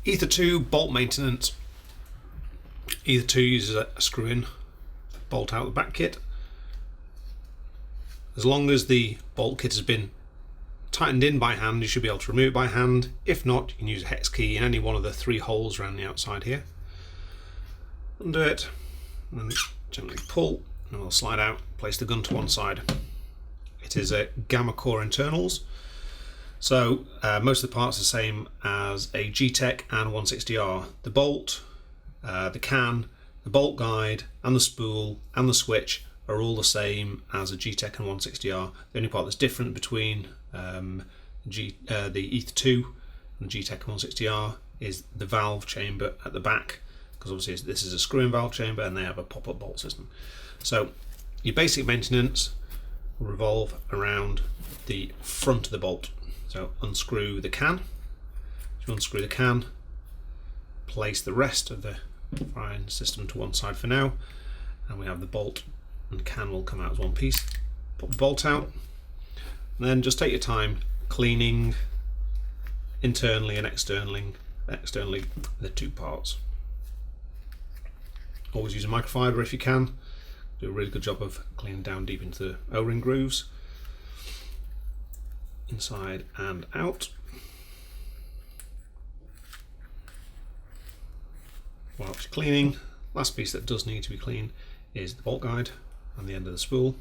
ETHA2 bolt maintenance. ETHA2 uses a screw-in bolt out the back kit. As long as the bolt kit has been tightened in by hand, you should be able to remove it by hand. If not, you can use a hex key in any one of the 3 holes around the outside here. Undo it, and gently pull, and it'll slide out. Place the gun to one side. It is a Gamma Core internals, so most of the parts are the same as a G-Tech and 160R. The bolt, the can, the bolt guide, and the spool, and the switch are all the same as a G-Tech and 160R. The only part that's different between the ETHA2 and the G-Tech and 160R is the valve chamber at the back, because obviously this is a screw-in valve chamber and they have a pop-up bolt system. So your basic maintenance will revolve around the front of the bolt. So unscrew the can. So unscrew the can, place the rest of the firing system to one side for now, and we have the bolt and can will come out as one piece. Put the bolt out, and then just take your time cleaning internally and externally the 2 parts. Always use a microfiber if you can. Do a really good job of cleaning down deep into the O-ring grooves, inside and out. While it's cleaning, last piece that does need to be cleaned is the bolt guide and the end of the spool,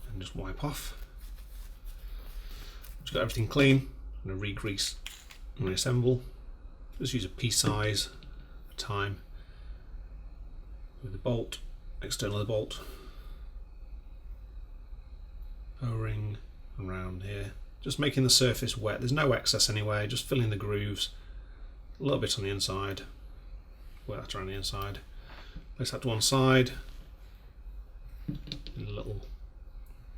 and just wipe off. Just got everything clean, I'm going to re-grease and reassemble. Just use a piece size at a time with the bolt, external of the bolt, O-ring around here, just making the surface wet. There's no excess anyway, just filling the grooves, a little bit on the inside, wet around the inside. Place that to one side, a little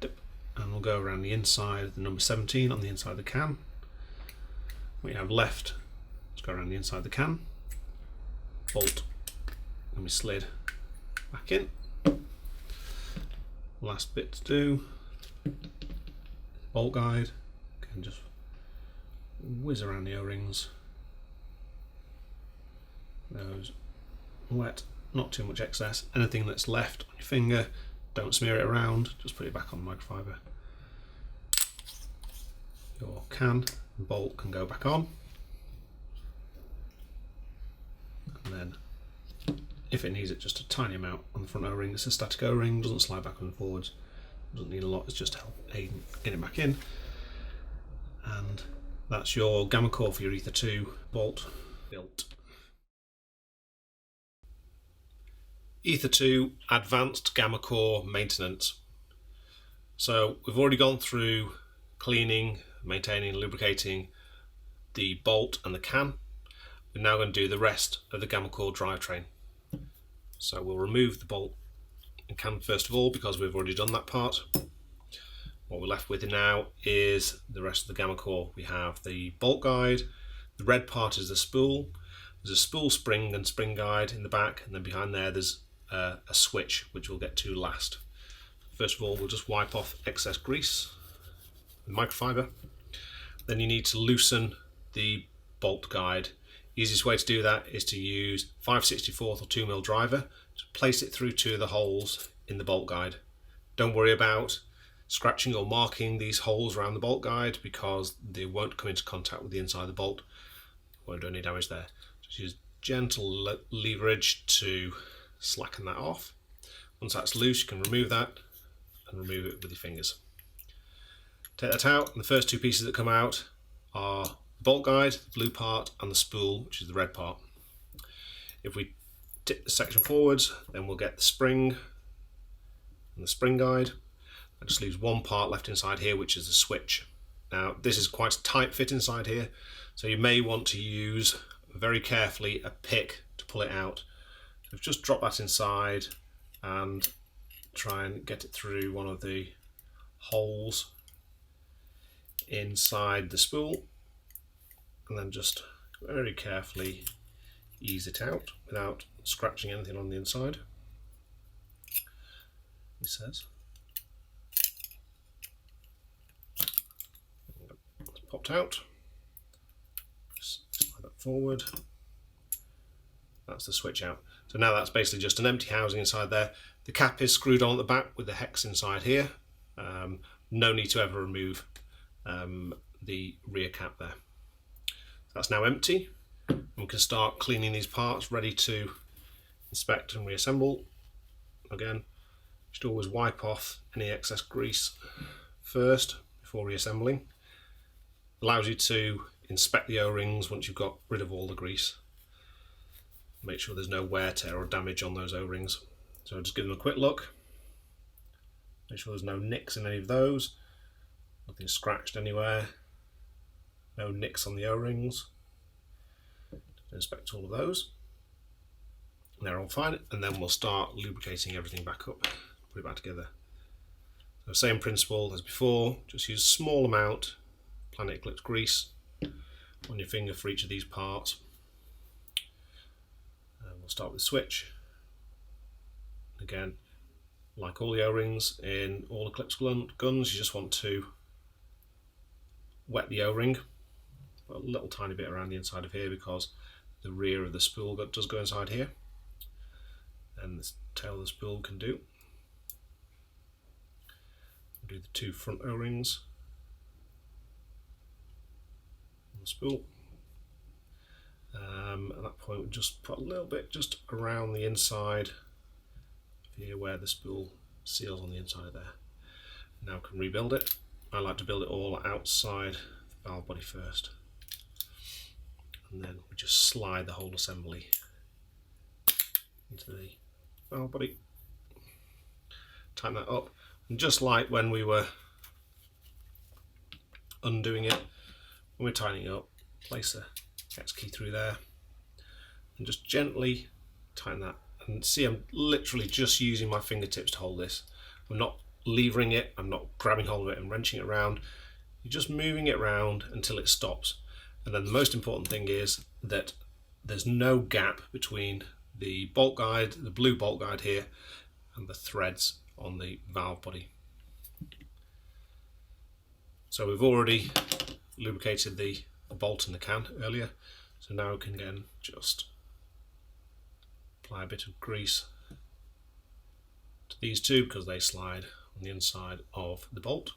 dip, and we'll go around the inside, the number 17 on the inside of the can. What you have left, let's go around the inside of the can, bolt, and we slid back in. Last bit to do, bolt guide, can just whiz around the O-rings. Those wet, not too much excess. Anything that's left on your finger, don't smear it around, just put it back on the microfiber. Your can and bolt can go back on, and then if it needs it, just a tiny amount on the front O-ring. It's a static O-ring, doesn't slide back and forwards, doesn't need a lot, it's just to help aid in getting it back in. And that's your Gamma Core for your ETHA2 bolt built. ETHA2 Advanced Gamma Core Maintenance. So we've already gone through cleaning, maintaining, lubricating the bolt and the can. We're now going to do the rest of the Gamma Core drivetrain. So we'll remove the bolt and can first of all, because we've already done that part. What we're left with now is the rest of the Gamma Core. We have the bolt guide, the red part is the spool, there's a spool spring and spring guide in the back, and then behind there there's a switch, which we'll get to last. First of all, we'll just wipe off excess grease with microfiber. Then you need to loosen the bolt guide. Easiest way to do that is to use 5/64 or 2mm driver to place it through 2 of the holes in the bolt guide. Don't worry about scratching or marking these holes around the bolt guide, because they won't come into contact with the inside of the bolt. Won't do any damage there. Just use gentle leverage to slacken that off. Once that's loose, you can remove that and remove it with your fingers. Take that out, and the first 2 pieces that come out are the bolt guide, the blue part, and the spool, which is the red part. If we tip the section forwards, then we'll get the spring and the spring guide. That just leaves one part left inside here, which is the switch. Now this is quite a tight fit inside here, so you may want to use very carefully a pick to pull it out. So just drop that inside and try and get it through one of the holes inside the spool, and then just very carefully ease it out without scratching anything on the inside. He says. It's popped out. Just slide that forward. That's the switch out. So now that's basically just an empty housing inside there. The cap is screwed on at the back with the hex inside here. No need to ever remove the rear cap there. That's now empty. We can start cleaning these parts, ready to inspect and reassemble. Again, should always wipe off any excess grease first before reassembling. Allows you to inspect the O-rings once you've got rid of all the grease. Make sure there's no wear, tear or damage on those O-rings. So just give them a quick look. Make sure there's no nicks in any of those. Nothing scratched anywhere. No nicks on the O-rings. Inspect all of those. They're all fine, and then we'll start lubricating everything back up, put it back together. So same principle as before, just use a small amount Planet Eclipse grease on your finger for each of these parts. And we'll start with the switch. Again, like all the O-rings in all Eclipse guns, you just want to wet the O-ring, put a little tiny bit around the inside of here because the rear of the spool does go inside here, and the tail of the spool can do. We'll do the two front O-rings on the spool. At that point we'll just put a little bit just around the inside here where the spool seals on the inside there. Now we can rebuild it. I like to build it all outside the valve body first, and then we just slide the whole assembly into the valve body. Tighten that up, and just like when we were undoing it, when we're tightening it up, place the hex key through there and just gently tighten that. And see, I'm literally just using my fingertips to hold this. I'm not levering it, I'm not grabbing hold of it and wrenching it around. You're just moving it around until it stops. And then the most important thing is that there's no gap between the bolt guide, the blue bolt guide here, and the threads on the valve body. So we've already lubricated the bolt and the can earlier, so now we can again just apply a bit of grease to these two because they slide on the inside of the bolt.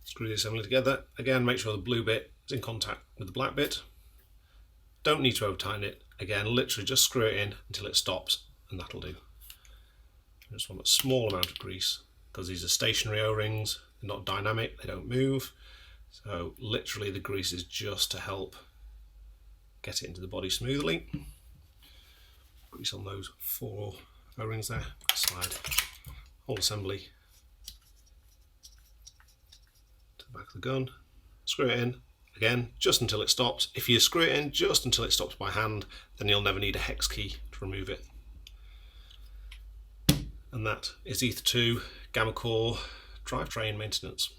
Screw the assembly together. Again, make sure the blue bit is in contact with the black bit. Don't need to over tighten it. Again, literally just screw it in until it stops, and that'll do. I just want a small amount of grease because these are stationary O-rings, they're not dynamic, they don't move. So literally the grease is just to help get it into the body smoothly. Grease on those 4 O-rings there. Slide whole assembly to the back of the gun. Screw it in again just until it stops. If you screw it in just until it stops by hand, then you'll never need a hex key to remove it. And that is ETHA2 Gamma Core drivetrain maintenance.